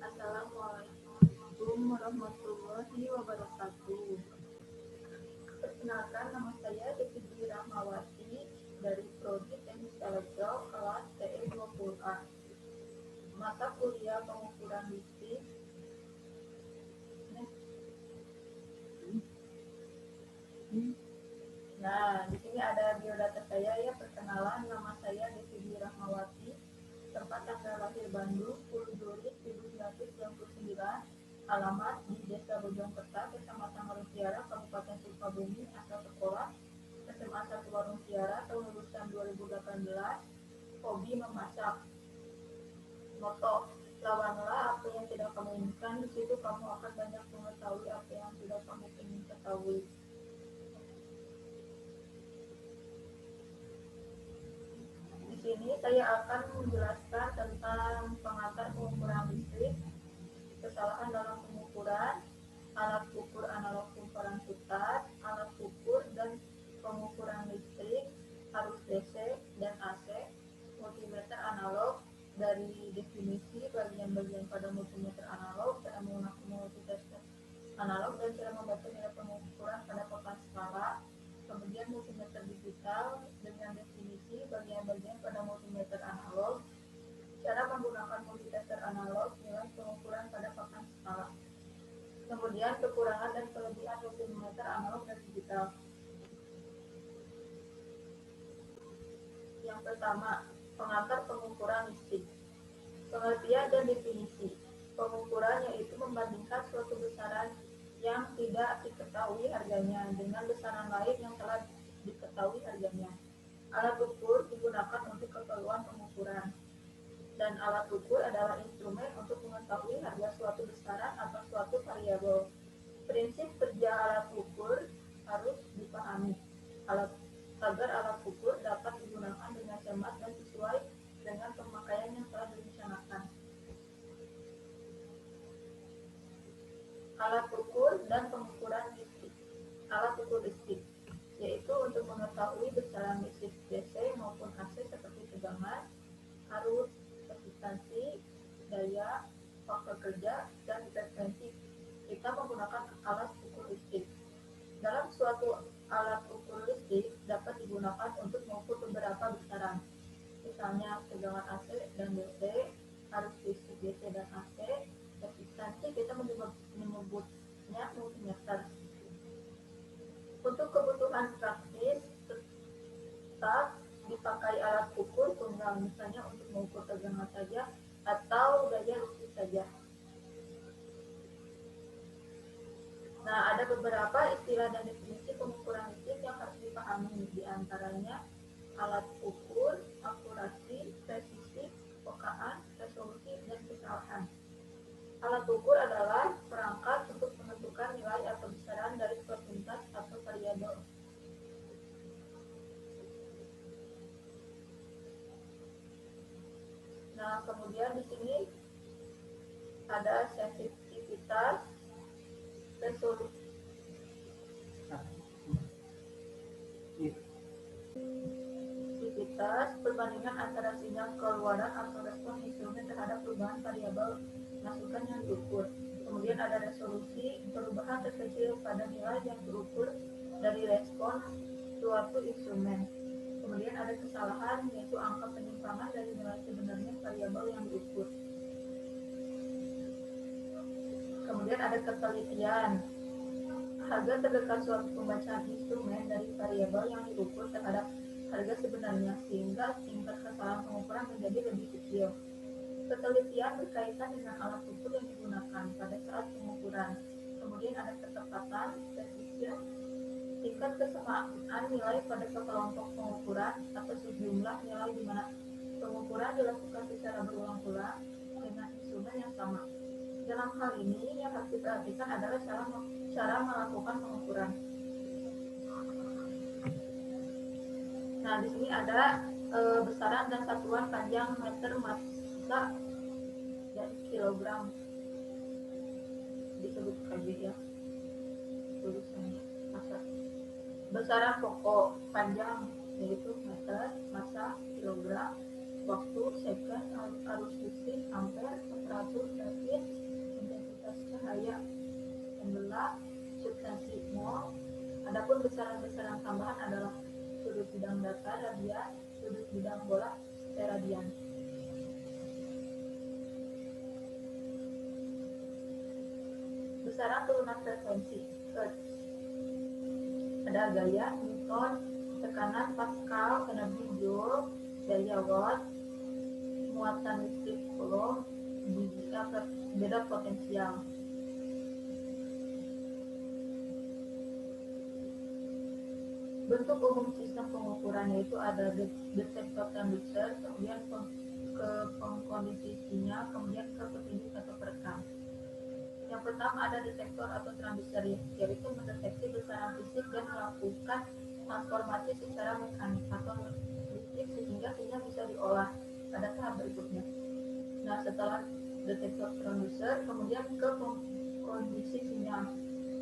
Assalamualaikum warahmatullahi wabarakatuh. Perkenalkan, nama saya Devi Rahmawati dari Prodi Teknik Elektro kelas TE 20A. Mata kuliah pengukuran listrik. Nah, di sini ada biodata saya ya. Perkenalan, nama saya Devi Rahmawati. Tempat tanggal lahir Bandung, 10 Juli 1999. Alamat di Desa Bojongkerta, Kecamatan Warung Tiara, Kabupaten Sukabumi. Asal sekolah SMA 1 Warung Tiara, tahun lulusan 2018. Hobi memasak. Moto, lawanlah apa yang tidak kamu inginkan, di situ kamu akan banyak mengetahui apa yang tidak kamu ingin ketahui. Di sini saya akan menjelaskan tentang pengantar pengukuran listrik, kesalahan dalam pengukuran, alat ukur analog kumparan putar, alat ukur dan pengukuran listrik, arus DC dan AC, multimeter analog, dari definisi bagian-bagian pada multimeter analog, cara menggunakan multitester analog dan cara membaca nilai pengukuran pada papan skala. Kemudian multimeter digital dengan definisi bagian-bagian pada multimeter analog, cara menggunakan multitester analog, nilai pengukuran pada papan skala. Kemudian kekurangan dan kelebihan multimeter analog dan digital. Yang pertama, pengantar pengukuran listrik. Pengertian dan definisi. Pengukuran yaitu membandingkan suatu besaran yang tidak diketahui harganya dengan besaran lain yang telah diketahui harganya. Alat ukur digunakan untuk keperluan pengukuran, dan alat ukur adalah instrumen untuk mengetahui harga suatu besaran atau suatu variabel. Prinsip kerja alat ukur harus dipahami agar alat ukur dapat digunakan dengan cermat dan sesuai dengan pemakaian yang telah direncanakan. Alat ukur dan pengukuran listrik. Alat ukur listrik yaitu untuk mengetahui besaran listrik DC maupun AC seperti tegangan, arus, resistansi, daya, faktor kerja, dan frekuensi. Kita menggunakan alat ukur listrik. Dalam suatu alat ukur listrik dapat digunakan untuk mengukur beberapa besaran, misalnya tegangan AC dan DC, arus listrik DC dan AC, resistansi kita menyebutnya multimeter. Untuk kebutuhan praktis tetap dipakai alat ukur tunggal, misalnya untuk mengukur tegangan saja atau daya listrik saja. Nah, ada beberapa istilah dan definisi pengukuran listrik yang harus dipahami, diantaranya alat ukur, akurasi, presisi, pekaan, resolusi, dan kesalahan. Alat ukur adalah perangkat untuk menentukan nilai atau besaran dari suatu untas atau variabel. Nah, kemudian di sini ada sensitivitas, resolusi, perbandingan antara sinyal keluaran atau respon instrumen terhadap perubahan variabel masukan yang diukur. Kemudian ada resolusi, perubahan terkecil pada nilai yang terukur dari respon suatu instrumen. Kemudian ada kesalahan, yaitu angka penyimpangan dari nilai sebenarnya variabel yang diukur. Kemudian ada ketelitian, harga terdekat suatu pembacaan instrumen dari variabel yang diukur terhadap harga sebenarnya, sehingga tingkat kesalahan pengukuran menjadi lebih kecil. Ketelitian berkaitan dengan alat ukur yang digunakan pada saat pengukuran. Kemudian ada ketepatan, precision, tingkat kesamaan nilai pada kelompok pengukuran atau sejumlah nilai di mana pengukuran dilakukan secara berulang-ulang dengan instrumen yang sama. Dalam hal ini yang harus diperhatikan adalah cara melakukan pengukuran. Nah, di sini ada besaran dan satuan panjang meter, massa, dan kilogram, disebut kb ya tulisannya. Massa, besaran pokok panjang yaitu meter, massa kilogram, waktu, second, arus listrik, ampere, temperatur, Kelvin, intensitas cahaya, pembelah, substansi mol. Adapun besaran-besaran tambahan adalah sudut bidang datar radian, sudut bidang bola steradian. Besaran turunan frekuensi Hertz. Ada gaya Newton, tekanan Pascal, energi Joule, daya watt, muatan listrik Coulomb, beda potensial. Bentuk umum sistem pengukuran yaitu ada detektor transducer, kemudian ke pengkondisinya, kemudian ke petunjuk atau perekam. Yang pertama ada detektor atau transducer, yaitu mendeteksi besaran fisik dan melakukan transformasi secara mekanik atau listrik sehingga sinyal bisa diolah pada tahap berikutnya. Nah, setelah detektor transducer, kemudian ke kondisi sinyal,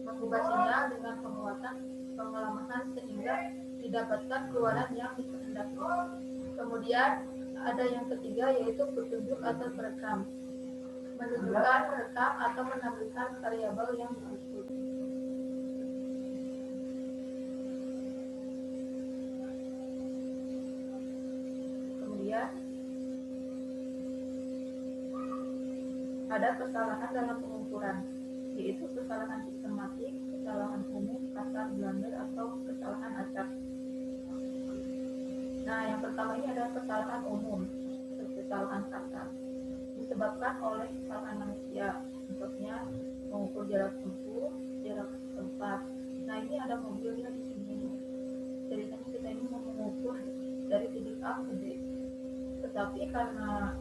mengubah sinyal dengan penguatan pengelamahan sehingga didapatkan keluaran yang dikehendaki. Kemudian ada yang ketiga yaitu petunjuk atau perekam, menunjukkan, merekam, atau menampilkan variabel yang diukur. Kemudian ada kesalahan dalam pengukuran, yaitu kesalahan sistematik, kesalahan umum, kasar, blunder, atau kesalahan acak. Nah, yang pertama ini adalah kesalahan umum, kesalahan kasar, disebabkan oleh kesalahan manusia. Contohnya mengukur jarak tempuh, jarak tempat. Nah, ini ada mobilnya di sini. Ceritanya kita ini mau mengukur dari titik A ke B, tetapi karena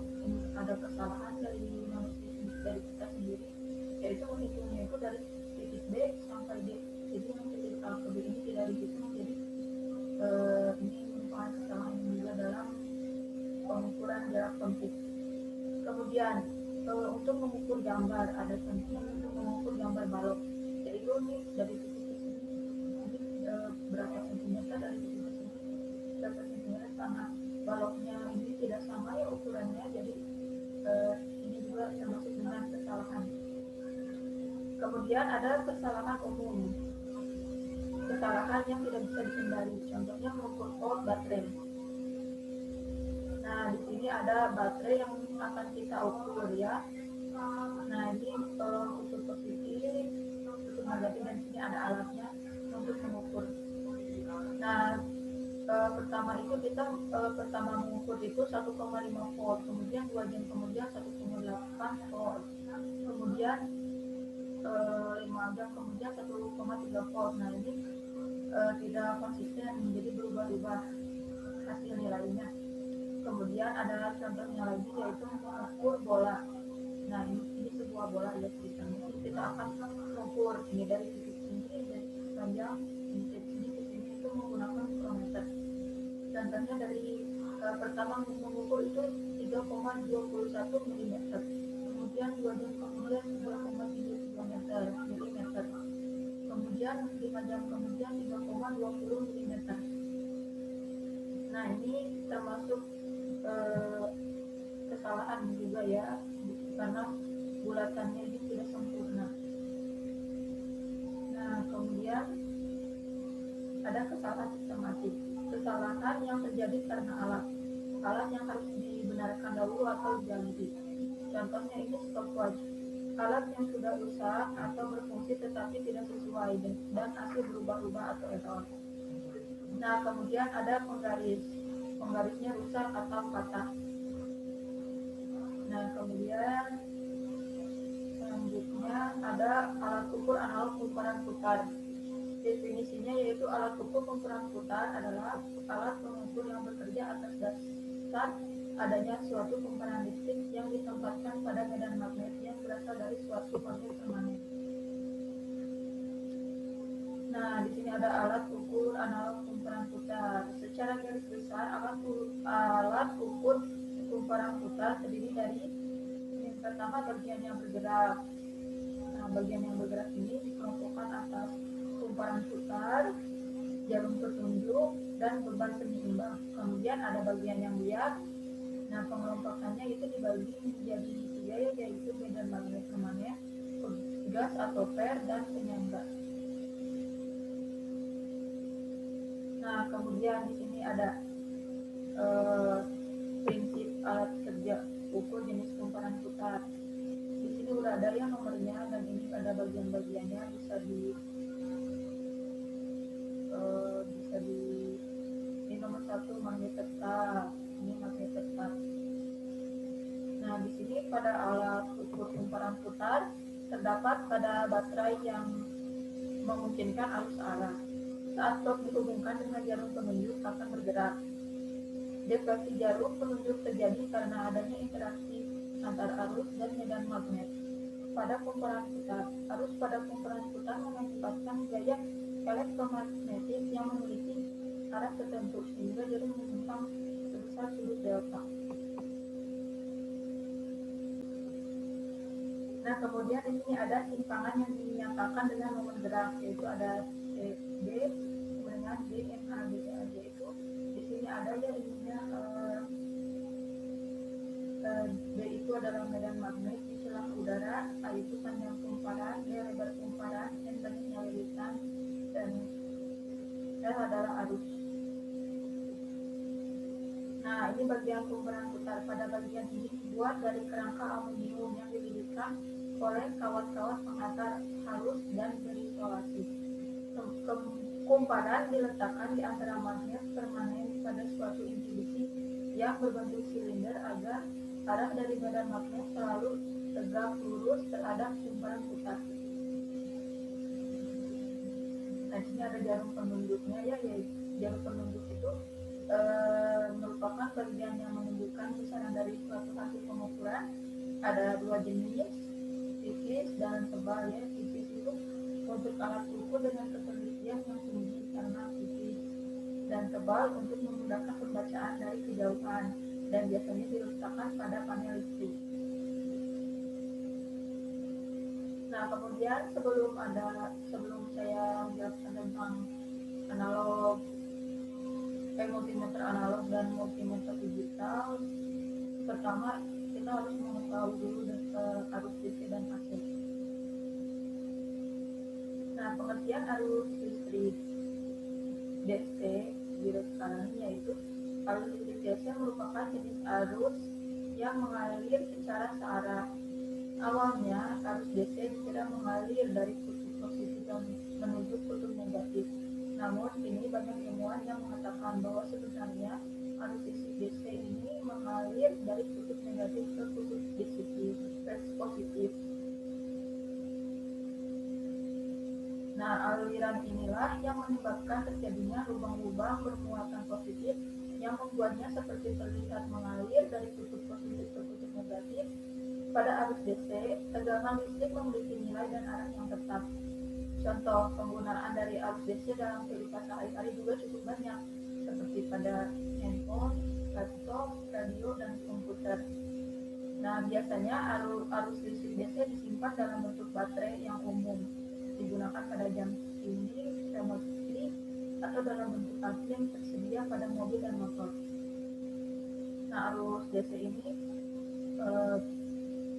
ada kesalahan dari manusia, dari kita sendiri, yaitu menghitungnya itu dari titik B sampai D. Jadi yang titik A ke B ini tidak dihitung, jadi ini merupakan kesalahan juga dalam pengukuran jarak tempuh. Kemudian untuk mengukur gambar, ada contohnya untuk mengukur gambar balok, yaitu ini dari titik ke sini, ini berapa sentimeter, dari titik ke sini berapa sentimeter, karena baloknya ini tidak sama ya ukurannya, jadi ini juga termasuk dengan kesalahan. Kemudian ada kesalahan umum, kesalahan yang tidak bisa dihindari, contohnya mengukur volt baterai. Nah, di sini ada baterai yang akan kita ukur ya. Nah, ini unsur positif, unsur negatif, dan sini ada alatnya untuk mengukur. Nah, pertama itu kita pertama mengukur itu 1,5 volt, kemudian 2 jam kemudian 1,8 volt, kemudian 5 jam kemudian 1,3 volt. Nah, ini tidak konsisten, jadi berubah-ubah hasil nilainya. Kemudian ada contohnya lagi yaitu mengukur bola. Nah, ini sebuah bola ya ceritanya. Kita akan mengukur ini dari titik ini, dari panjang ini titik ini ke sini itu menggunakan mikrometer. Contohnya dari pertama mengukur itu 3,21 mm, kemudian 2 jam kemudian 2,3 mm, kemudian 5 jam kemudian 3,20 mm. Nah, ini termasuk kesalahan juga ya, karena bulatannya ini tidak sempurna. Nah, kemudian ada kesalahan sistematik, kesalahan yang terjadi karena alat yang harus dibenarkan dahulu atau diganti. Contohnya ini stopwatch, alat yang sudah rusak atau berfungsi tetapi tidak sesuai dan hasil berubah-ubah atau error. Nah, kemudian ada penggarisnya rusak atau patah. Nah, kemudian selanjutnya ada alat ukur analog kumparan putar. Definisinya yaitu alat ukur kumparan putar adalah alat pengukur yang bekerja atas dasar adanya suatu kumparan listrik yang ditempatkan pada medan magnet yang berasal dari suatu magnet permanen. Nah, di sini ada alat ukur analog kumparan putar. Secara garis besar, alat ukur kumparan putar terdiri dari yang pertama bagian yang bergerak. Nah, bagian yang bergerak ini dikelompokkan atas kumparan putar, jarum petunjuk, dan beban penyeimbang. Kemudian ada bagian yang liar, Nah, pengelompokannya itu dibagi menjadi 3 ya, yaitu medan magnet permanen, gas atau per, dan penyangga. Nah, kemudian di sini ada prinsip alat kerja ukur jenis kumparan putar. Di sini udah ada ya nomornya, dan ini ada bagian-bagiannya, bisa di ini nomor 1 magnet tetap, ini magnet tetap. Nah, di sini pada alat ukur kumparan putar terdapat pada baterai yang memungkinkan arus arah. Saat blok dihubungkan dengan jarum penunjuk akan bergerak. Defleksi jarum penunjuk terjadi karena adanya interaksi antar arus dan medan magnet pada kumparan putar. Arus pada kumparan putar mengakibatkan gaya elektromagnetik yang memiliki arah tertentu sehingga jarum membentang sebesar sudut delta. Nah, kemudian di sini ada simpangan yang dinyatakan dengan nomor gerak, yaitu ada CB dengan D, M, A, B, A, G. Itu di sini ada ya ininya, B itu adalah medan magnet di celah udara, A itu panjang kumparan, D lebar kumparan, N banyaknya lilitan, dan L adalah arus. Nah, ini bagian kumparan putar. Pada bagian ini dibuat dari kerangka aluminium yang dililitkan oleh kawat-kawat pengantar halus dan berisolasi. Kumparan diletakkan di antara magnet permanen pada suatu inti besi yang berbentuk silinder agar arah dari medan magnet selalu tegak lurus terhadap kumparan putar. Nah, ini ada jarum penunjuknya ya, yaitu jarum penunjuk itu merupakan bagian yang menunjukkan besaran dari suatu hasil pengukuran. Ada 2 jenis, tipis dan tebal ya. Tipis itu untuk alat ukur dengan ketelitian yang tinggi karena tipis, dan tebal untuk memudahkan pembacaan dari kejauhan, dan biasanya diletakkan pada panel listrik. Nah, kemudian sebelum saya menjelaskan tentang analog, multimeter analog dan multimeter digital, pertama kita harus mengetahui dulu arus DC dan AC. Nah, pengertian arus listrik DC di sekarang yaitu arus listrik DC merupakan jenis arus yang mengalir secara searah. Awalnya arus DC dikira mengalir dari kutub positif dan menuju kutub negatif. Namun kini banyak ilmuwan yang mengatakan bahwa sebenarnya arus listrik DC ini mengalir dari kutub negatif ke kutub positif. Nah, aliran inilah yang menyebabkan terjadinya lubang-lubang bermuatan positif yang membuatnya seperti terlihat mengalir dari kutub positif ke kutub negatif. Pada arus DC, tegangan listrik memiliki nilai dan arah yang tetap. Contoh penggunaan dari arus DC dalam kehidupan sehari-hari juga cukup banyak, seperti pada handphone, laptop, radio, dan komputer. Nah, biasanya arus listrik DC disimpan dalam bentuk baterai yang umum, digunakan pada jam dinding, remote key, atau dalam bentuk aki yang tersedia pada mobil dan motor. Nah, arus DC ini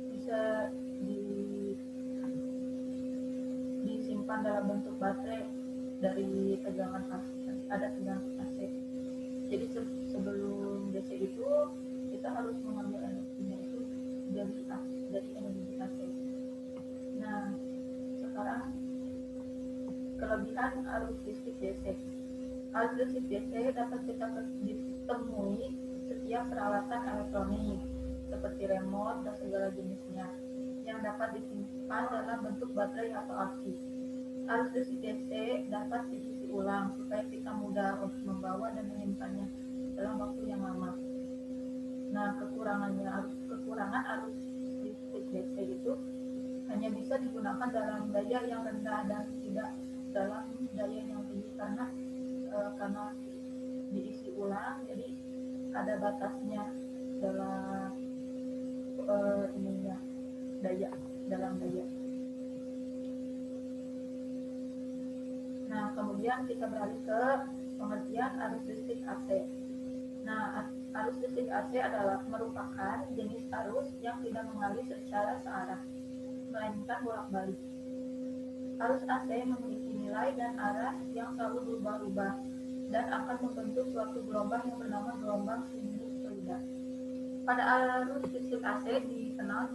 bisa disimpan dalam bentuk baterai dari tegangan AC, ada tegangan AC. Jadi sebelum DC itu kita harus mengambil energinya itu dari energi AC. Nah, sekarang kelebihan arus listrik DC. Arus listrik DC dapat kita ditemui setiap peralatan elektronik seperti remote dan segala jenisnya yang dapat disimpan dalam bentuk baterai atau aki. Arus listrik DC dapat diisi ulang supaya kita mudah untuk membawa dan menyimpannya dalam waktu yang lama. Nah, kekurangan arus listrik DC itu hanya bisa digunakan dalam daya yang rendah dan tidak dalam daya yang tinggi karena diisi ulang, jadi ada batasnya dalam dalam daya. Nah, kemudian kita beralih ke pengertian arus listrik AC. Nah, Arus listrik AC adalah merupakan jenis arus yang tidak mengalir secara searah, melainkan bolak-balik. Arus AC memiliki nilai dan arah yang selalu berubah-ubah dan akan membentuk suatu gelombang yang bernama gelombang sinusoida. Pada arus listrik AC dikenal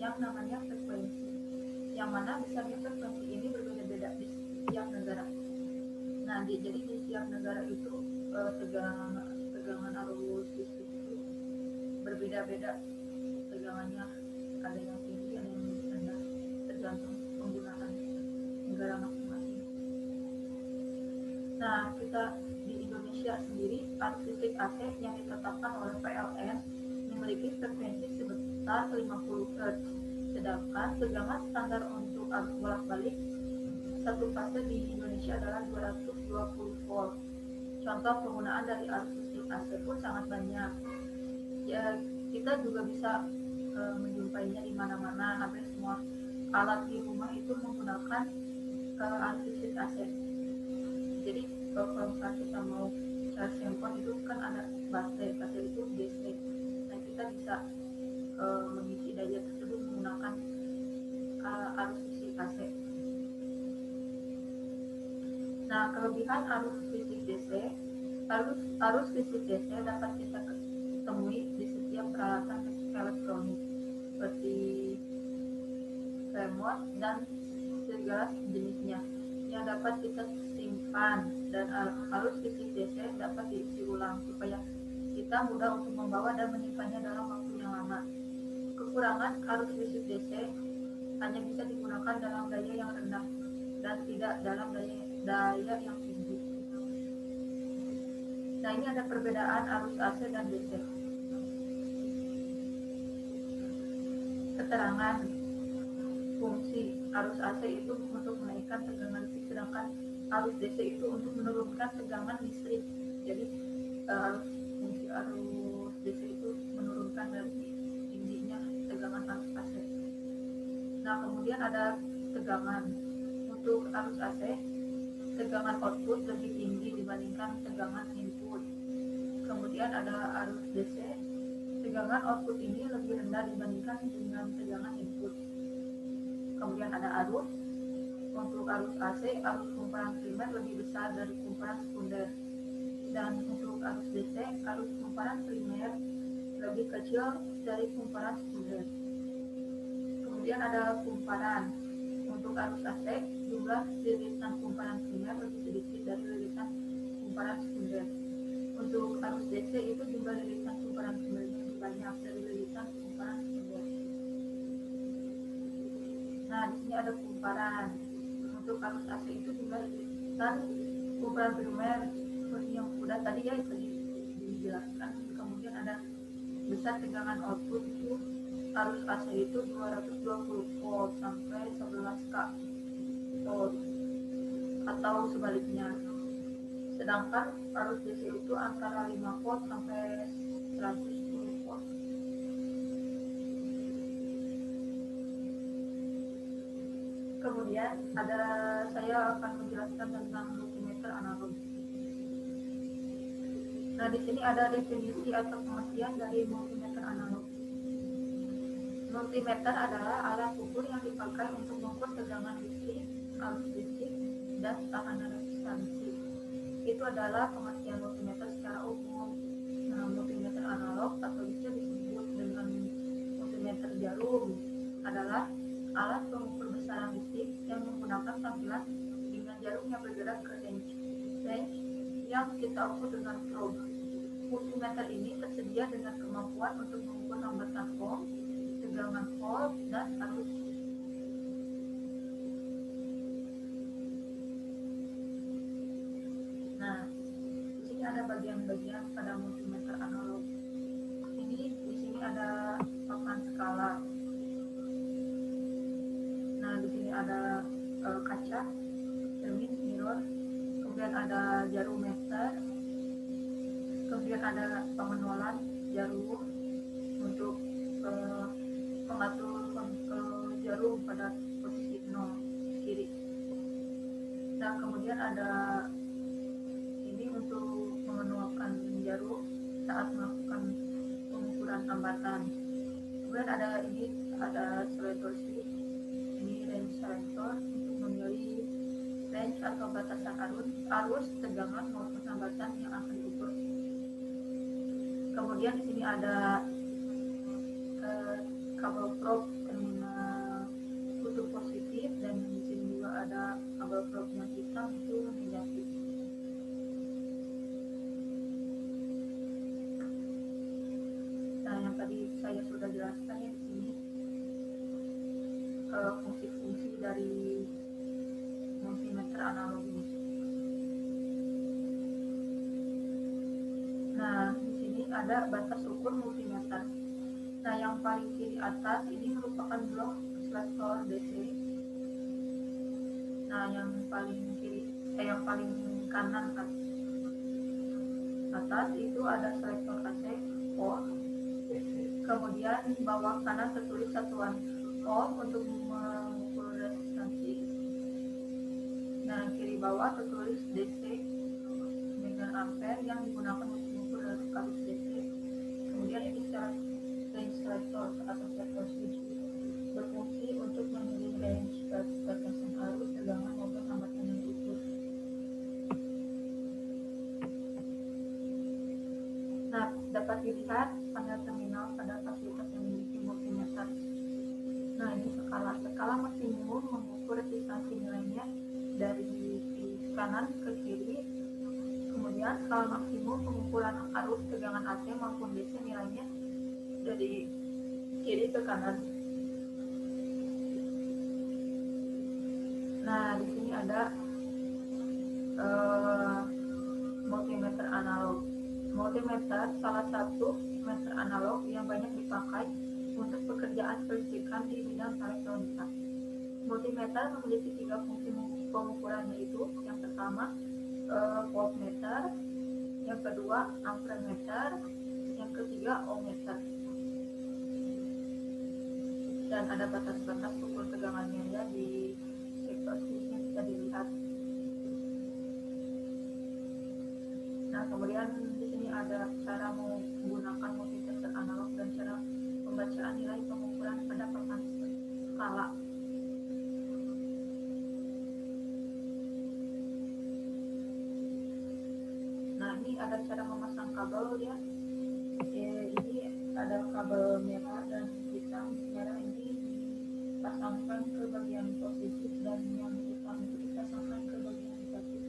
yang namanya frekuensi, yang mana besarnya frekuensi ini berbeda-beda di setiap negara. Nah, jadi di setiap negara itu tegangan arus listrik itu berbeda-beda tegangannya, ada yang tinggi ada yang rendah tergantung penggunaan negara masing-masing. Nah, kita di Indonesia sendiri arus listrik AC yang ditetapkan oleh PLN memiliki frekuensi sebesar 50 Hz, sedangkan tegangan standar untuk arus bolak-balik satu fase di Indonesia adalah 220 volt. Contoh penggunaan dari arus listrik AC pun sangat banyak. Ya, kita juga bisa menjumpainya di mana-mana. Hampir semua alat di rumah itu menggunakan arus listrik AC. Jadi kalau kita mau charge handphone itu kan ada baterai itu DC. Nah, kita bisa mengisi daya tersebut menggunakan arus listrik AC. Nah, kelebihan arus listrik DC, arus listrik DC dapat kita temui di setiap peralatan elektronik seperti remote dan segala jenisnya yang dapat kita simpan, dan arus listrik DC dapat diisi ulang supaya kita mudah untuk membawa dan menyimpannya dalam waktu yang lama. Kekurangan arus listrik DC hanya bisa digunakan dalam daya yang rendah dan tidak dalam daya yang tinggi. Nah, ini ada perbedaan arus AC dan DC. Keterangan fungsi arus AC itu untuk menaikkan tegangan listrik, sedangkan arus DC itu untuk menurunkan tegangan listrik. Jadi fungsi arus DC itu menurunkan dari tingginya tegangan arus AC. Nah, kemudian ada tegangan. Untuk arus AC, tegangan output lebih tinggi dibandingkan tegangan input. Kemudian ada arus DC, tegangan output ini lebih rendah dibandingkan dengan tegangan input. Kemudian ada arus. Untuk arus AC, arus kumparan primer lebih besar dari kumparan sekunder. Dan untuk arus DC, arus kumparan primer lebih kecil dari kumparan sekunder. Kemudian ada kumparan. Untuk arus AC, jumlah lilitan kumparan primer lebih sedikit dari lilitan kumparan sekunder. Untuk arus DC itu jumlah lilitan kumparan primernya lebih banyak dari lilitan kumparan sekunder. Nah, di sini ada kumparan. Untuk arus AC itu jumlah lilitan kumparan primer seperti yang sudah tadi ya dijelaskan. Kemudian ada besar tegangan output itu arus AC itu 220 volt sampai 11 k volt atau sebaliknya. Sedangkan arus DC itu antara 5 volt sampai 110 volt. Kemudian saya akan menjelaskan tentang multimeter analog. Nah, di sini ada definisi atau pengertian dari multimeter analog. Multimeter adalah alat ukur yang dipakai untuk mengukur tegangan listrik, arus listrik, dan tekanan resistansi. Itu adalah pengertian multimeter secara umum. Nah, multimeter analog atau bisa disebut dengan multimeter jarum adalah alat pengukur besaran listrik yang menggunakan tampilan dengan jarum yang bergerak ke range yang kita ukur dengan probe. Multimeter ini tersedia dengan kemampuan untuk mengukur hambatan ohm, tegangan volt, dan arus. Nah, di sini ada bagian-bagian pada multimeter analog. Di sini ada papan skala. Nah, di sini ada kaca, cermin, mirror. Kemudian ada jarum meter. Kemudian ada pengenalan jarum untuk mengatur jarum pada posisi 0 kiri. Nah, kemudian ada ini untuk mengenakan jarum. saat melakukan pengukuran hambatan. Kemudian ada selector sheet, ini range selector untuk memilih range atau batasan arus tegangan maupun hambatan yang akan diukur. Kemudian di sini ada kabel probe terminal kutub positif, dan di sini juga ada kabel probe yang hitam itu negatif. Nah, yang tadi saya sudah jelaskan ya di sini fungsi-fungsi dari multimeter analog ini. Nah, di sini ada batas ukur multimeter. Nah, yang paling kiri atas ini merupakan blok selektor DC. Nah, yang paling kanan atas itu ada selektor AC ohm. Kemudian bawah kanan tertulis satuan ohm untuk mengukur resistansi. Nah, kiri bawah tertulis DC dengan ampere yang digunakan untuk mengukur arus DC. Kemudian ini range selector atau selector switch berfungsi untuk memilih range batasan arus tegangan maupun hambatan yang diukur. Nah, dapat dilihat panel terminal pada fasilitas yang memiliki multimeter. Nah, ini skala maksimum mengukur resistansi nilainya dari kanan ke kiri. Kemudian skala maksimum pengukuran arus tegangan AC maupun DC nilainya dari kiri ke kanan. Nah, di sini ada multimeter analog. Multimeter salah satu meter analog yang banyak dipakai untuk pekerjaan kelistrikan di bidang elektronika. Multimeter memiliki 3 fungsi pengukuran, yaitu yang pertama voltmeter, yang kedua amperemeter, yang ketiga ohmmeter. Dan ada batas-batas ukur tegangannya ya di sektor switch-nya bisa dilihat. Nah, kemudian di sini ada cara menggunakan multimeter analog dan cara pembacaan nilai pengukuran pada papan skala. Nah, ini ada cara memasang kabel ya. Ini ada kabel merah dan hitam. Merah ini dipasangkan ke bagian positif dan yang hitam itu dipasangkan ke bagian negatif.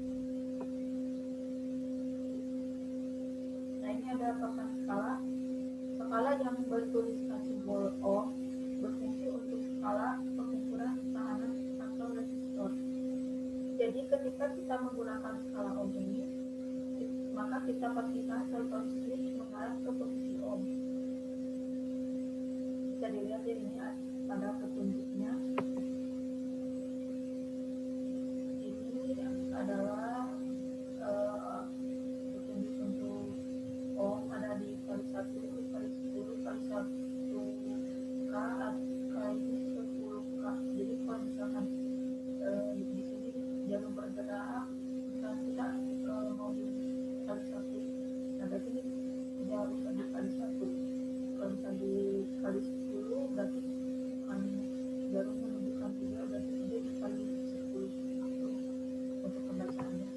Nah, ini ada papan skala. Skala yang bertuliskan simbol ohm berfungsi untuk skala pengukuran tahanan atau resistor. Jadi ketika kita menggunakan skala ohm ini, maka kita pastikan selector switch mengarah ke posisi ohm. Bisa dilihat ya, ini pada petunjuknya. Ini adalah petunjuk untuk ohm ada di kali 1, kali 10, kali 1K, kali 10K. Jadi kalau misalkan di sini jalur bergerak, misalkan kita mau di kali 1, nah berarti ini tidak harus dikali 1. Kalau misalkan dikali 10 berarti jarum menunjukkan 3, berarti dia dikali 10 untuk pembacaannya.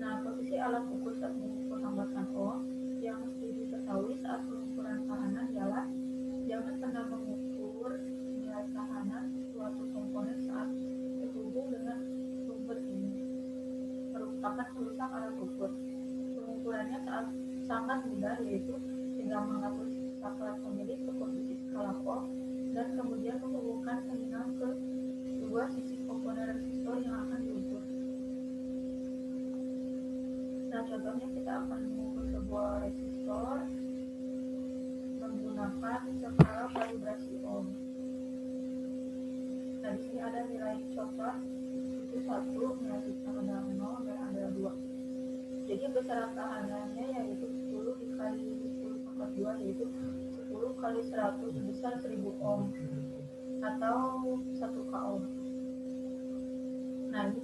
Nah, posisi alat ukur saat mengukur hambatan ohm yang mesti diketahui saat pengukuran tahanan ialah jangan pernah mengukur nilai tahanan suatu komponen saat terhubung dengan sumber ini, merupakan merusak alat ukur. Pengukurannya sangat mudah, yaitu tinggal menghapus saklar pemilik ke posisi skala ohm dan kemudian menghubungkan terminal ke dua sisi komponen resistor yang akan diukur. Nah, contohnya kita akan mengukur sebuah resistor menggunakan skala kalibrasi ohm. Nah, di sini ada nilai coklat itu 1, nilai hitam ada 0, dan ada 2. Jadi besaran tahanannya yaitu 10 dikali 10 pangkat 2, yaitu 10 kali 100 sebesar 1000 ohm atau 1 k ohm. Nah, ini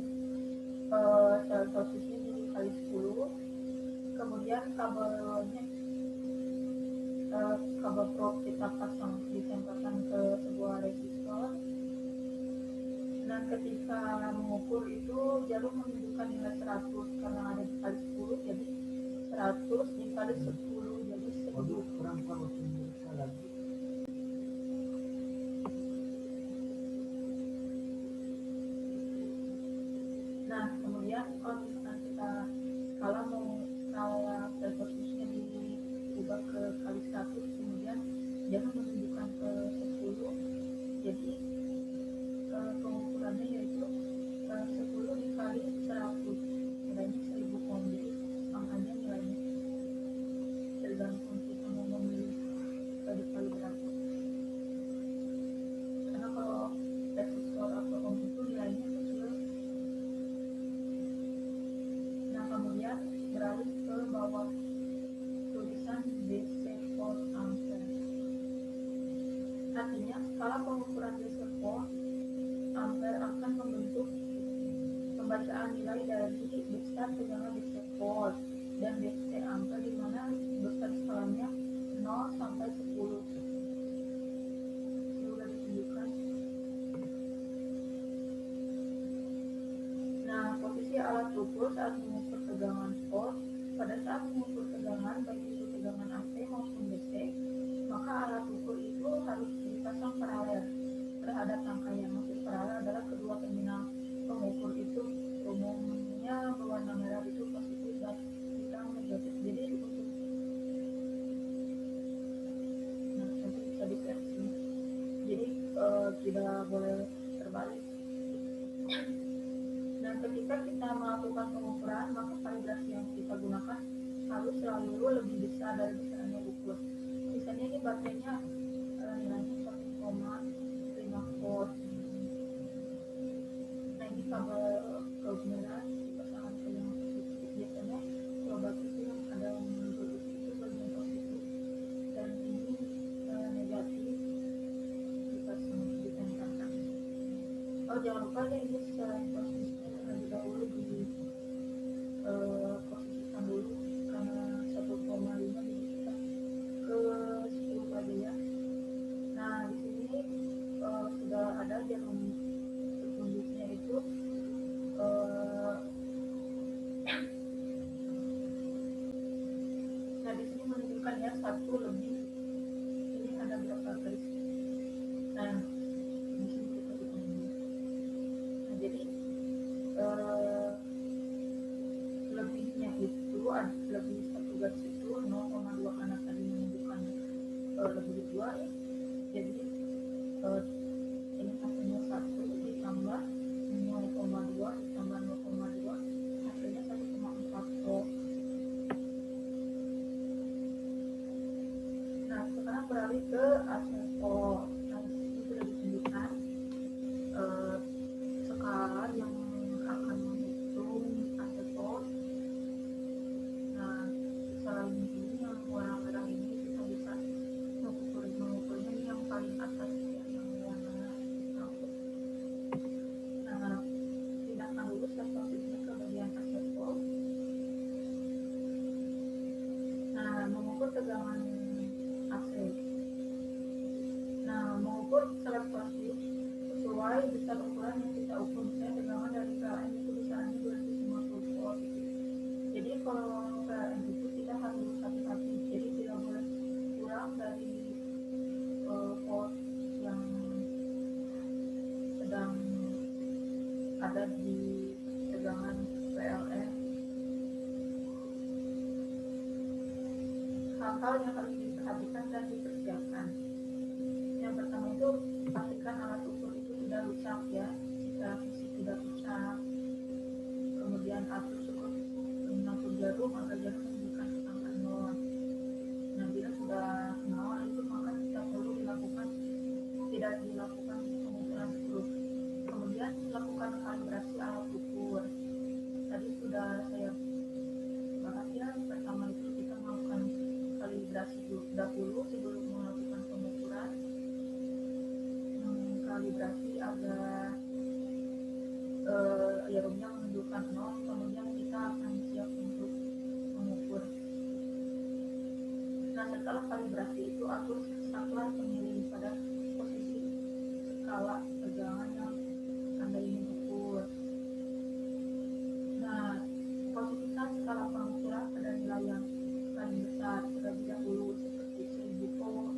posisinya dikali 10, kemudian kabelnya kabel probe kita pasang ditempelkan ke sebuah resistor. Nah, ketika mengukur itu jarum menunjukkan nilai 100 karena ada dikali 10, jadi 100 dikali 10 jadi 1000. Nah, kemudian kalau misalkan kita skala voltasenya diubah ke kali 100, kemudian jarum menunjukkan ke 10, jadi pengukurannya yaitu 10 dikali 100 nilainya 1000 ohm, jadi sama aja nilainya, tergantung kita mau memilih dikali berapa, karena kalau resistor atau ohm itu nilainya kecil. Nah, kemudian beralih ke bawah tulisan DC volt ampere, artinya skala pengukuran DC volt ampere akan membentuk pembacaan nilai dari besar tegangan DC volt dan DC ampere, di mana besar skalanya 0 sampai 10. Sudah ditunjukkan. Nah, posisi alat ukur saat mengukur tegangan volt. Pada saat mengukur tegangan, baik itu tegangan AC maupun DC, maka alat ukur itu harus dipasang paralel terhadap rangkaian. Maksud paralel adalah kedua terminal pengukur itu umumnya berwarna merah itu positif dan hitam negatif. Jadi untuk nanti bisa diversi. Jadi tidak boleh terbalik. Dan ketika kita melakukan pengukuran, maka kalibrasi yang kita gunakan harus selalu lebih besar dari besaran yang ukur. Misalnya ini baterainya nilainya 1,5 volt. Nah, ini kabel merah dipasangkan ke yang positif. Biasanya kalau baterai itu yang ada yang menunjuk itu bagian positif, dan ini negatif dipasang ditempelkan. Oh, jangan lupa ya, ini secara posisinya terlebih dahulu posisikan dulu, karena 1,5 jadi kita ke 10 aja ya. Nah, di sini sudah ada jarum petunjuknya itu nah, di sini menunjukkan ya 1 lebih, ini ada berapa garis. Nah, di sini kita hitung. Nah, jadi lebihnya itu lebih 1 garis itu 0,2, karena tadi menunjukkan lebih 2 ya. Jadi ini hasilnya 1 ditambah 0,2 ditambah 0,2 hasilnya 1,4 volt. Nah, sekarang beralih ke AC volt. Nah, ini sudah ditunjukkan skala yang akan menghitung AC volt. Nah, selain ini yang warna merah ini kita bisa mengukurnya ini yang paling atas ya, yang warna hitam. Nah, pindahkan dulu step-stepnya ke bagian AC volt. Nah, mengukur tegangan AC. Nah, mengukur secara plastik sesuai besar ukuran yang kita ukur. Misalnya tegangan dari PLN itu besarannya 250 volt. Jadi kalau PLN itu kita harus hati-hati, jadi tidak boleh kurang dari volt yang sedang ada di tegangan PLN. Hal-hal yang harus diperhatikan dan dipersiapkan. Yang pertama itu pastikan alat ukur itu tidak rusak ya, secara fisik tidak rusak. Kemudian atur cukup mengatur jarum agar jarum menunjukkan angka 0. Nah, bila sudah 0 itu maka tidak perlu tidak dilakukan pengukuran terus. Kemudian lakukan kalibrasi alat ukur. Tadi sudah saya bahas ya, pertama itu kita melakukan kalibrasi dahulu sebelum melakukan pengukuran. Kalibrasi agar jarumnya menunjukkan 0, kemudian kita akan siap untuk mengukur. Nah, setelah kalibrasi itu atur saklar pemilih pada posisi skala tegangan yang Anda ingin ukur. Nah, posisikan skala pengukuran pada nilai yang paling besar terlebih dahulu seperti 1000 volt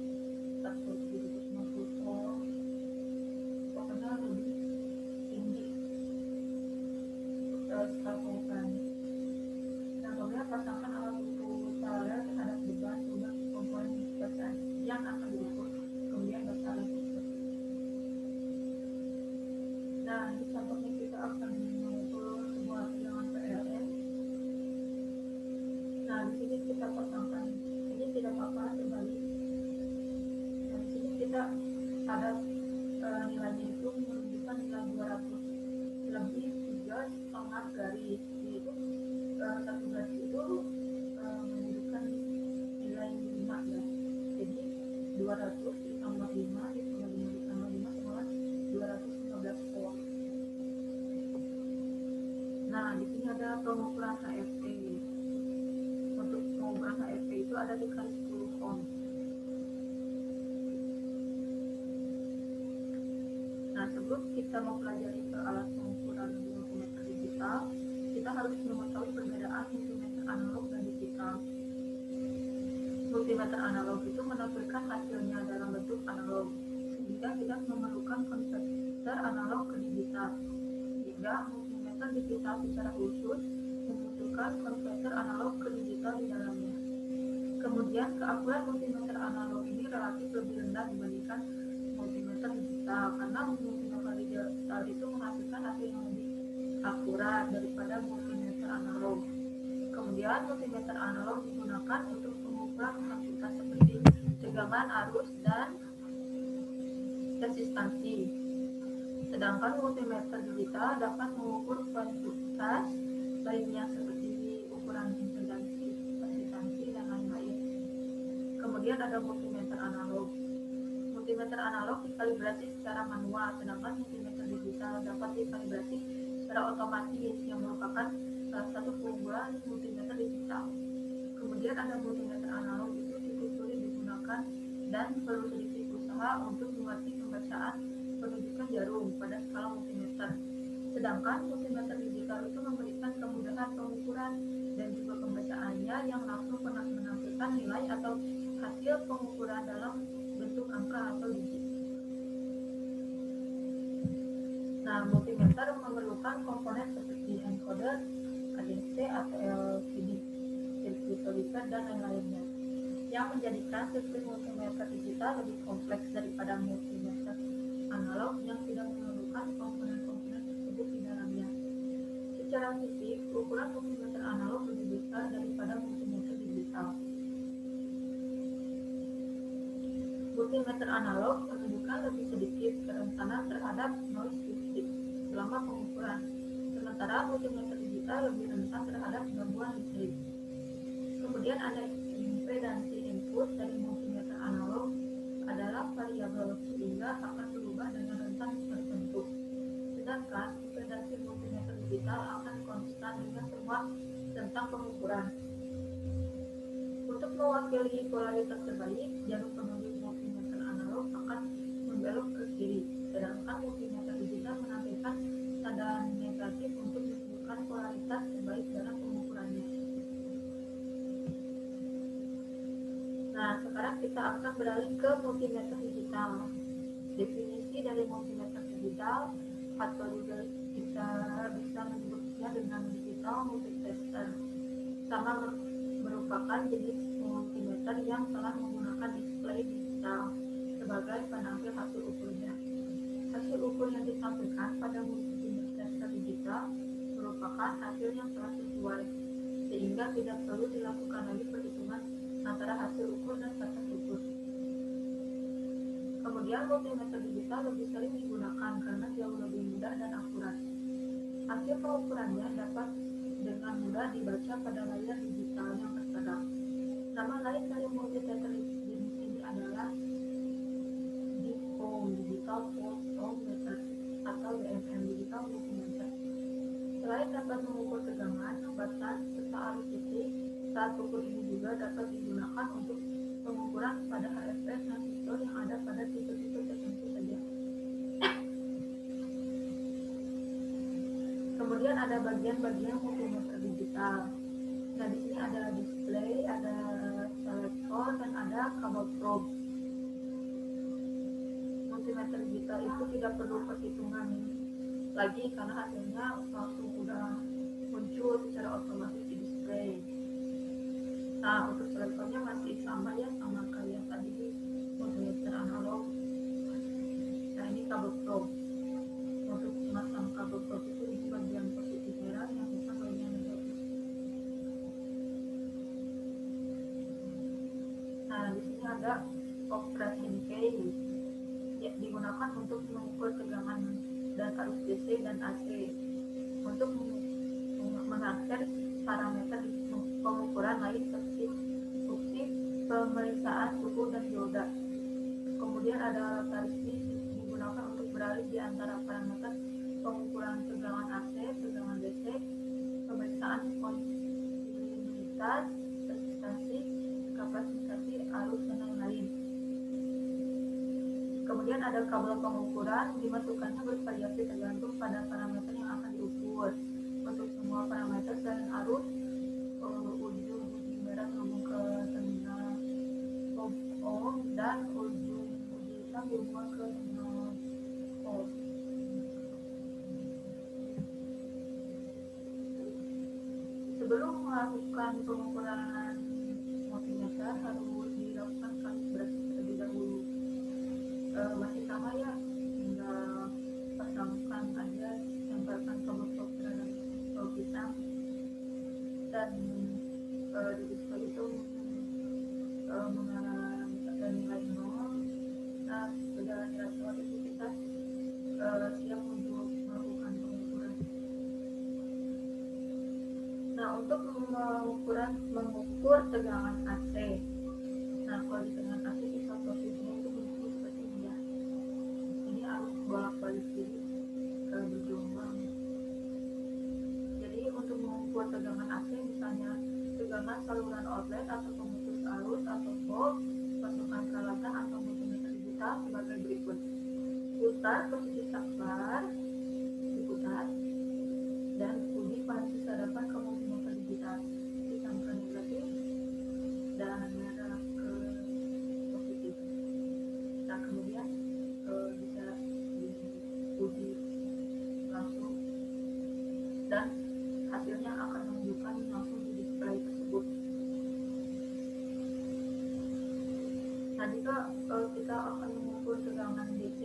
atau 750 volt, pokoknya lebih tinggi skala pengukurannya. Nah, kemudian pasangkan alat ukur paralel terhadap beban jumlah komponen besar yang akan diukur, kemudian bersalin seperti itu. Nah, di contohnya kita akan mengukur sebuah tegangan PLN. Nah, di sini kita pasangkan, ini tidak apa-apa kembali. Nah, di sini kita ada nilainya itu menunjukkan nilai 200 lebih 3,5 garis, yaitu satu garis itu menunjukkan nilai 5 ya. Jadi 200 ditambah 5 ditambah 5 ditambah 5 sama 215 volt. Nah, di sini ada pengukuran HFE. Untuk pengukuran HFE itu ada dikali 10 ohm. Nah, sebelum kita mempelajari alat pengukuran multimeter digital, kita harus mengetahui perbedaan multimeter analog dan digital. Multimeter analog itu menampilkan hasilnya dalam bentuk analog, sehingga tidak memerlukan konverter analog ke digital. Sehingga multimeter digital secara khusus membutuhkan konverter analog ke digital di dalamnya. Kemudian, keakuran multimeter analog ini relatif lebih rendah dibandingkan multimeter digital, karena multimeter digital itu menghasilkan hasil yang lebih akurat daripada multimeter analog. Kemudian, multimeter analog digunakan untuk pengukuran kuantitas seperti tegangan, arus, dan resistansi. Sedangkan multimeter digital dapat mengukur kuantitas lainnya seperti ukuran impedansi, resistansi, dan lain-lain. Kemudian ada multimeter analog. Multimeter analog dikalibrasi secara manual, sedangkan multimeter digital dapat dikalibrasi secara otomatis, yang merupakan salah satu keunggulan multimeter digital. Kemudian ada multimeter analog itu cukup sulit digunakan dan perlu sedikit usaha untuk mengerti pembacaan penunjukan jarum pada skala multimeter. Sedangkan multimeter digital itu memberikan kemudahan pengukuran dan juga pembacaannya yang langsung menampilkan nilai atau hasil pengukuran dalam bentuk angka atau digit. Nah, multimeter memerlukan komponen seperti encoder, ADC atau LCD, sirkuit dan lain-lainnya, yang menjadikan sirkuit multimeter digital lebih kompleks daripada multimeter analog yang tidak memerlukan komponen-komponen tersebut di dalamnya. Secara fisik, ukuran multimeter analog lebih besar daripada multimeter digital. Multimeter analog menunjukkan lebih sedikit kerentanan terhadap noise listrik selama pengukuran, sementara multimeter digital lebih rentan terhadap gangguan listrik. Kemudian ada impedansi input dari multimeter analog adalah variabel sehingga akan berubah dengan rentan tertentu. Sedangkan impedansi multimeter digital akan konstan dengan semua tentang pengukuran. Untuk mewakili polaritas terbaik, jarum penunjuk multimeter analog akan membelok ke kiri, sedangkan multimeter digital menampilkan tanda negatif untuk menunjukkan polaritas terbaik dalam pengukurannya. Nah, sekarang kita akan beralih ke multimeter digital. Definisi dari multimeter digital atau juga kita bisa menyebutnya dengan digital multitester, sama merupakan jenis multimeter yang telah menggunakan display digital sebagai penampil hasil ukurnya. Hasil ukur yang ditampilkan pada multimeter digital merupakan hasil yang telah sesuai, sehingga tidak perlu dilakukan lagi perhitungan antara hasil ukur dan batas ukur. Kemudian multimeter digital lebih sering digunakan karena jauh lebih mudah dan akurat. Hasil pengukurannya dapat dengan mudah dibaca pada layar digital yang tersedia. Nama lain dari multimeter jenis ini adalah digital voltmeter atau DMM digital multimeter. Selain dapat mengukur tegangan, batasan, serta arus listrik, saat ukur ini juga dapat digunakan untuk pengukuran pada HFP transistor yang ada pada tipe-tipe tertentu saja. Kemudian ada bagian-bagian multimeter digital. Nah, di sini ada display, ada selektor, dan ada kabel probe. Multimeter digital itu tidak perlu perhitungan lagi karena hasilnya langsung udah muncul secara otomatis di display. Nah, untuk selektornya masih sama ya, sama kayak tadi di multimeter analog. Nah, ini kabel probe. Untuk memasang kabel probe itu di bagian positif merah, yang bukan bagian negatif. Nah, di sini ada operation case, ya, digunakan untuk mengukur tegangan dan arus DC dan AC. Untuk mengakses parameter pengukuran lain seperti fungsi pemeriksaan suhu dan dioda. Kemudian ada tarik digunakan untuk beralih di antara parameter pengukuran tegangan AC, tegangan DC, pemeriksaan kontinuitas, resistansi, kapasitasi arus, dan lain-lain. Kemudian ada kabel pengukuran, dimasukkannya bervariasi tergantung pada parameter yang akan diukur. Untuk semua parameter dan arus, ujung merah terhubung ke terminal ohm dan ujung hitam dihubungkan ke terminal ohm. Sebelum melakukan pengukuran multimeter harus dilakukan kalibrasi terlebih dahulu. Masih sama ya, tinggal pasangkan aja, tempelkan kabel probe terhadap probe hitam, dan di display itu mengalami nilai 0. Nah, sudah nilai itu kita siap untuk melakukan pengukuran. Nah, untuk mengukur tegangan AC. Nah, kalau di tegangan AC kita posisinya itu bentuk seperti ini ya. Ini arus bolak-balik jadi bergelombang. Jadi untuk mengukur tegangan AC, misalnya tegangan saluran outlet atau pemutus arus atau volt, masukkan peralatan atau multimeter digital sebagai berikut. Putar posisi saklar, diputar, dan uji pada sisi hadapan ke multimeter digital. Hitam ke negatif dan merah ke positif. Nah, kemudian bisa diuji langsung dan hasilnya akan menunjukkan langsung di display tersebut. Nah, jika kita akan mengukur tegangan DC,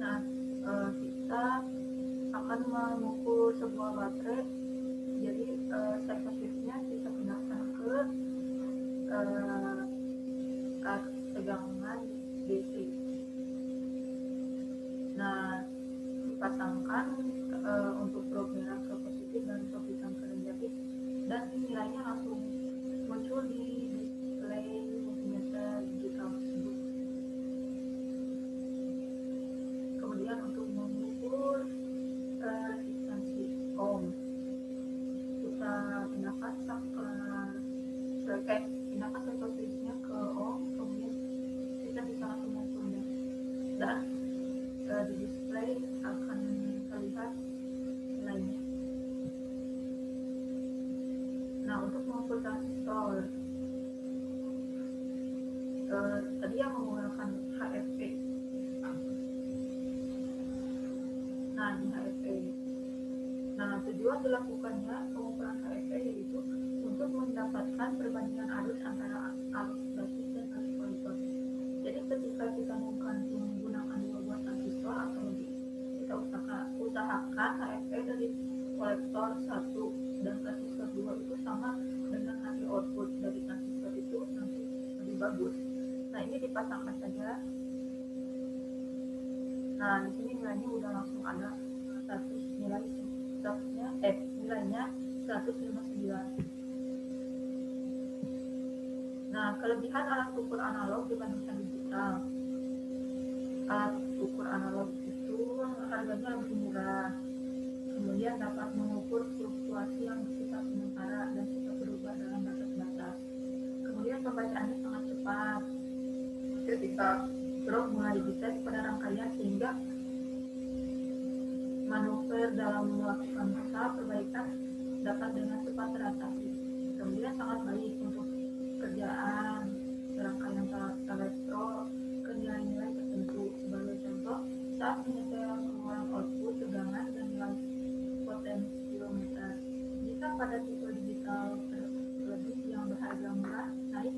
nah kita akan mengukur sebuah baterai. Jadi sequence-nya kita pindahkan ke tegangan DC. Nah, dipasangkan untuk probe merah ke positif dan probe hitam ke negatif, dan nilainya langsung muncul di display multimeter digital tersebut. Kemudian untuk mengukur resistansi ohm, kita pindahkan pindahkan sequence-nya ke ohm, kemudian kita bisa langsung mengukurnya, dan di display akan terlihat nilainya. Nah, untuk mengukur transistor, tadi yang menggunakan HFP. Nah, di HFP. Nah, tujuan dilakukannya pengukuran HFP yaitu untuk mendapatkan perbandingan arus antara arus basis dan arus kolektor. Jadi ketika kita menggunakan 2 buah transistor atau lebih, kita usahakan HFP dari kolektor 1 dan transistor 2 itu sama dengan hasil output dari transistor itu nanti lebih bagus. Nah, ini dipasangkan saja. Nah, di sini nilainya udah langsung ada 100 nilainya 159. Nah, kelebihan alat ukur analog dibandingkan digital. Alat ukur analog itu harganya lebih murah, kemudian dapat mengukur fluktuasi yang bersifat sementara dan bisa berubah dalam batas-batas. Kemudian pembacaannya sangat cepat cepat ketika stroke mulai dites pada rangkaian, sehingga manuver dalam melakukan usaha perbaikan dapat dengan cepat teratasi. Kemudian sangat baik untuk kerjaan rangkaian elektro ke nilai-nilai tertentu. Sebagai contoh, saat menyetel pengeluaran output, tegangan, dan nilai potensiometer. Jika pada tipe digital terlebih yang berharga murah naik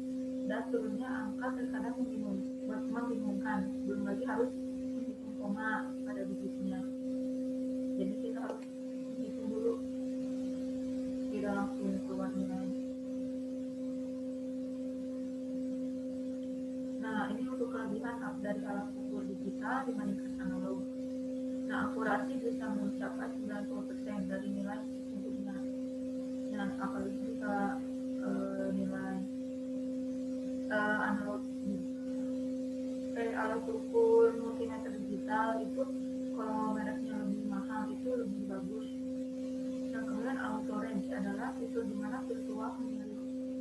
dan turunnya angka terkadang membingungkan, belum lagi harus menghitung koma pada digitnya. Jadi kita harus hitung dulu, tidak langsung keluar nilai. Nah, ini untuk kelebihan dari alat ukur digital dibandingkan analog. Nah, akurasi bisa mencapai 90% dari nilai sesungguhnya. Nah, apalagi jika nilai analog alat ukur multimeter digital itu kalau mereknya lebih mahal itu lebih bagus. Nah, kemudian auto range adalah fitur di mana virtual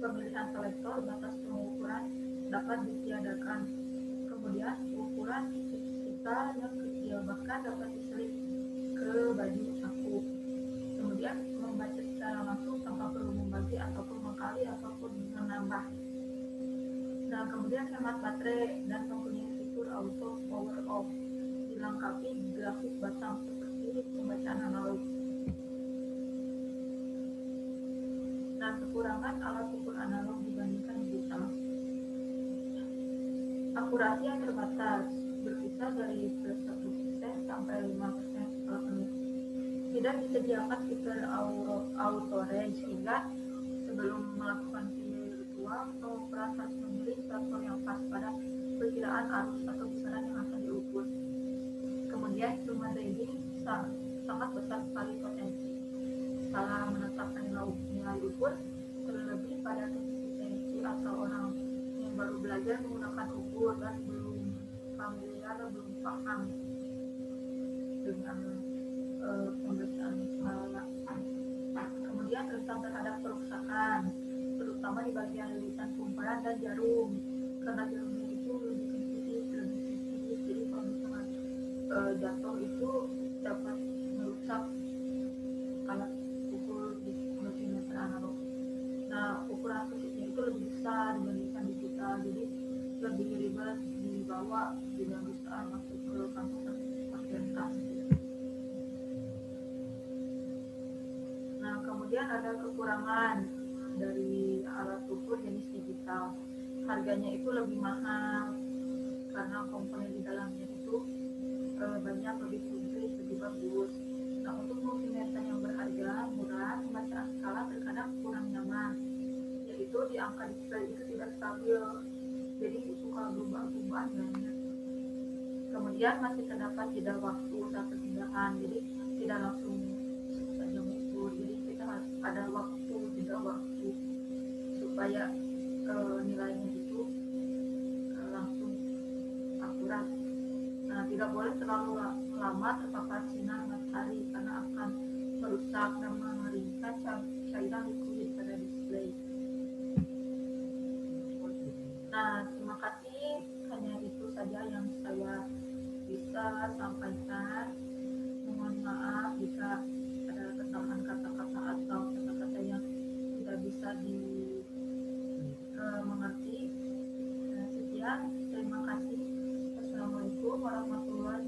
pemilihan selektor batas pengukuran dapat ditiadakan. Kemudian ukuran physical yang kecil bahkan dapat diselip ke baju saku. Kemudian membaca secara langsung tanpa perlu membagi ataupun mengkali ataupun menambah. Nah, kemudian hemat baterai dan mempunyai fitur auto power off, dilengkapi grafik batang seperti pembacaan analog. Nah, kekurangan alat ukur analog dibandingkan digital. Akurasi yang terbatas, berkisar dari +1% sampai 5% setelah penuh. Tidak disediakan fitur auto range, sehingga sebelum melakukan virtual, pengukuran harus memilih platform yang pas pada perkiraan arus atau besaran yang akan diukur. Kemudian human reading sangat besar sekali potensi salah menetapkan nilai ukur, terlebih pada konsistensi atau orang yang baru belajar menggunakan ukur dan belum familiar, belum paham dengan pembacaan skala. Kemudian rentan terhadap kerusakan, terutama di bagian lilitan kumparan dan jarum, karena jarumnya itu lebih sensitif. Jadi kalau misalkan jatuh itu dapat merusak alat ukur di multimeter analog. Nah, ukuran fisiknya itu lebih besar dibandingkan digital, jadi lebih ribet dibawa, tidak bisa masuk ke kantong bagian tas. Nah, kemudian ada kekurangan dari alat ukur jenis digital. Harganya itu lebih mahal karena komponen di dalamnya itu banyak, lebih komplit, lebih bagus. Nah, untuk multimeter yang berharga murah, pembacaan skala terkadang kurang nyaman, yaitu di angka display itu tidak stabil, jadi suka berubah-ubah banyak. Kemudian masih terdapat jeda waktu saat perpindahan, jadi tidak langsung saja mengukur, jadi kita harus ada waktu, jeda waktu supaya nilainya itu langsung akurat. Nah, tidak boleh terlalu lama terpapar sinar matahari karena akan merusak dan mengeringkan cairan likuid pada display. Nah, terima kasih. Hanya itu saja yang saya bisa sampaikan. Mohon maaf jika ada kesalahan kata-kata atau kata-kata yang tidak bisa dimengerti. Sekian, terima kasih. Assalamualaikum warahmatullahi